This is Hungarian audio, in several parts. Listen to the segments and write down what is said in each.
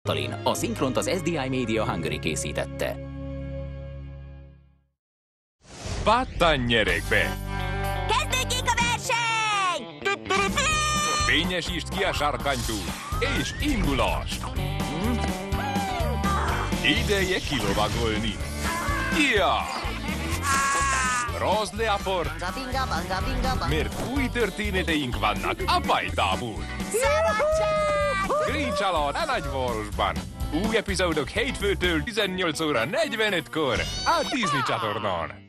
Talin, a szinkront az SDI Media Hungary készítette. Pattanj nyerekbe! Kezdődjék a verseny! Fényesítsd ki a sarkanytól, és indulás! Ideje kilovagolni! Ja! Rosd le a port, mert új történeteink vannak a pajtából! Szabadság! Green család a nagyvárosban! Új epizódok hétfőtől 18 óra 45-kor a Disney csatornán!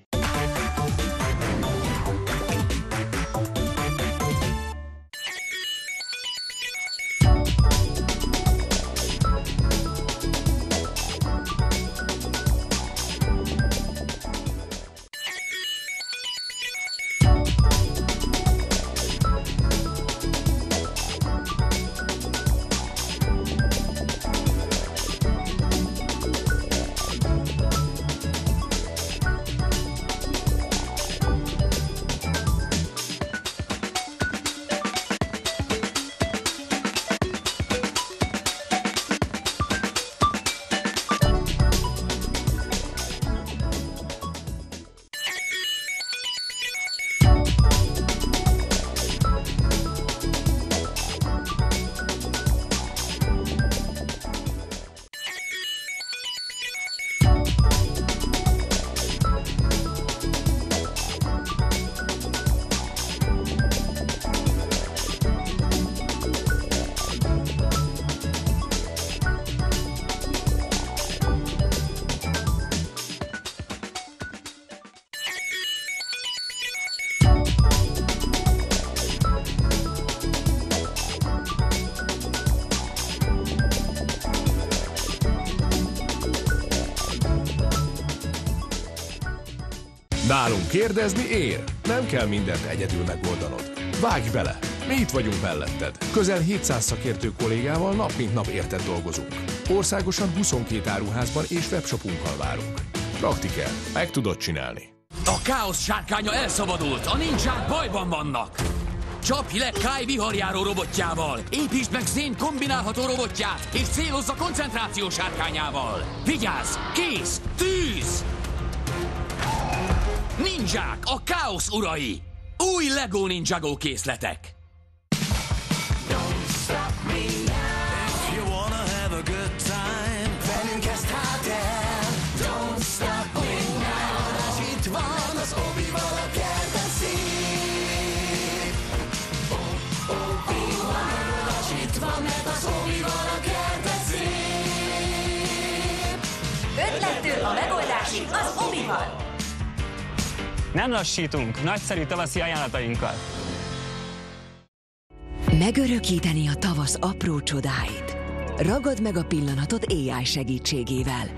Nálunk kérdezni ér. Nem kell mindent egyedül megoldanod. Vágj bele! Mi itt vagyunk melletted. Közel 700 szakértő kollégával nap mint nap érted dolgozunk. Országosan 22 áruházban és webshopunkkal várunk. Praktiker, meg tudod csinálni. A káosz sárkánya elszabadult, a ninják bajban vannak! Csapj le Kai viharjáró robotjával, építsd meg Zane kombinálható robotját, és célozz a koncentráció sárkányával! Vigyázz! Kész! Tűz! Ninják, a káosz urai! Új Lego Ninjago készletek! Ötlettől a megoldásig az Obi-Wan! Nem lassítunk, nagyszerű tavaszi ajánlatainkkal. Megörökíteni a tavasz apró csodáit. Ragad meg a pillanatot AI segítségével.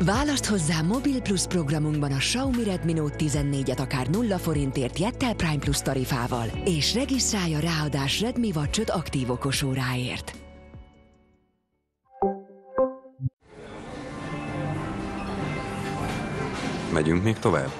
Válaszd hozzá Mobil Plus programunkban a Xiaomi Redmi Note 14-et akár 0 forintért Jettel Prime Plus tarifával, és regisztrálj a ráadás Redmi Watch 5 aktív okosóráért. Megyünk még tovább?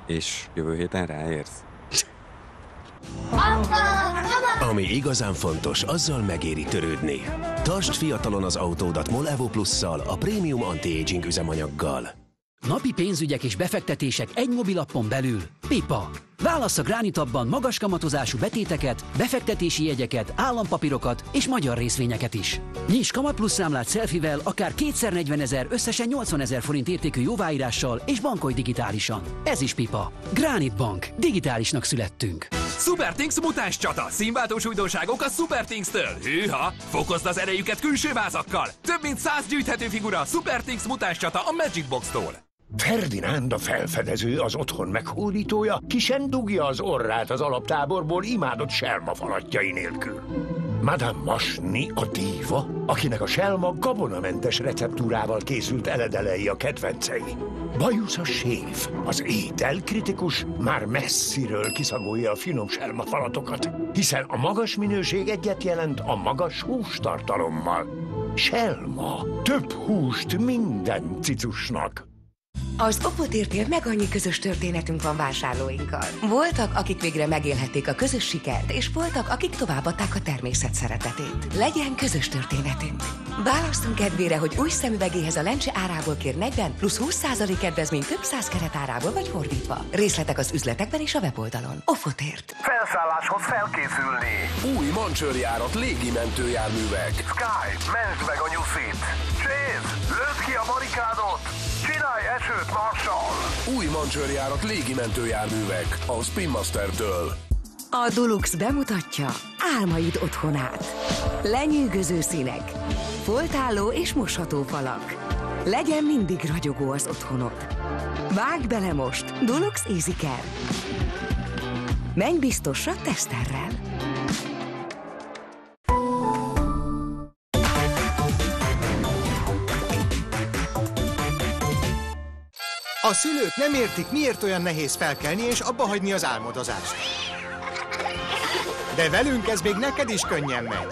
És jövő héten ráérsz? Ami igazán fontos, azzal megéri törődni. Tartsd fiatalon az autódat MOL EVO Plusszal, a prémium anti-aging üzemanyaggal. Napi pénzügyek és befektetések egy mobilappon belül. Pipa. Válassz a Granite-ban magas kamatozású betéteket, befektetési jegyeket, állampapírokat és magyar részvényeket is. Nyiss Kamat Plusz számlát selfivel, akár 2x40 000, összesen 80 000 forint értékű jóváírással, és bankolj digitálisan. Ez is Pipa. Granite Bank. Digitálisnak születtünk. Super Things mutáns csata! Színváltós újdonságok a Super Things-től! Hűha! Fokozd az erejüket külső vázakkal! Több mint 100 gyűjthető figura a Super Things mutáns csata a Magic Box-tól! Ferdinánd a felfedező, az otthon meghódítója, ki sem dugja az orrát az alaptáborból imádott selma falatjai nélkül. Madame Masni a díva, akinek a Selma gabonamentes receptúrával készült eledelei a kedvencei. Bajusz a séf, az ételkritikus már messziről kiszagolja a finom Selma falatokat, hiszen a magas minőség egyet jelent a magas hústartalommal. Selma, több húst minden cicusnak. Az Opotértnél meg annyi közös történetünk van vásárlóinkkal. Voltak, akik végre megélhették a közös sikert, és voltak, akik továbbadták a természet szeretetét. Legyen közös történetünk. Választunk kedvére, hogy új szemüvegéhez a lencse árából kér 40 plusz 20% kedvezmény több száz keret árából, vagy fordítva. Részletek az üzletekben és a weboldalon. Opotért. Felszálláshoz felkészülni. Új mancsőrjárat légimentőjárművek. Sky, mentsd meg a nyuszit. Chase, lőd ki a barikádot. Csinálj esőt, Marshall. Új mancsőrjárat légimentőjárművek a Spin Master-től. A Dulux bemutatja álmaid otthonát. Lenyűgöző színek, foltálló és mosható falak. Legyen mindig ragyogó az otthonod. Vágj bele most Dulux Easy Care. Menj biztosra teszterrel. A szülők nem értik, miért olyan nehéz felkelni és abba hagyni az álmodozást. De velünk ez még neked is könnyen megy.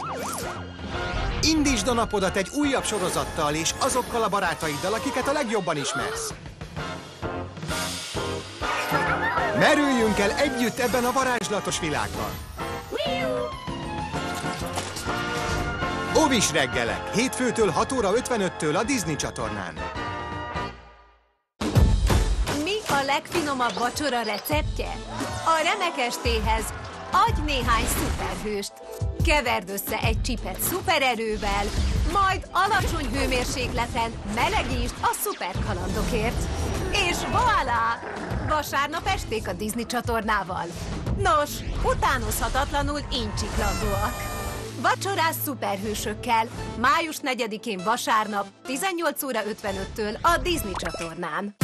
Indítsd a napodat egy újabb sorozattal és azokkal a barátaiddal, akiket a legjobban ismersz. Merüljünk el együtt ebben a varázslatos világban. Óvis reggelek, hétfőtől 6 óra 55-től a Disney csatornán. A legfinomabb vacsora receptje? A remek estéhez adj néhány szuperhőst. Keverd össze egy csipet szupererővel, majd alacsony hőmérsékleten melegítsd a szuperkalandokért. És voilà! Vasárnap esték a Disney csatornával. Nos, utánozhatatlanul incsiklandóak. Vacsorás szuperhősökkel, május 4-én vasárnap 18 óra 55-től a Disney csatornán.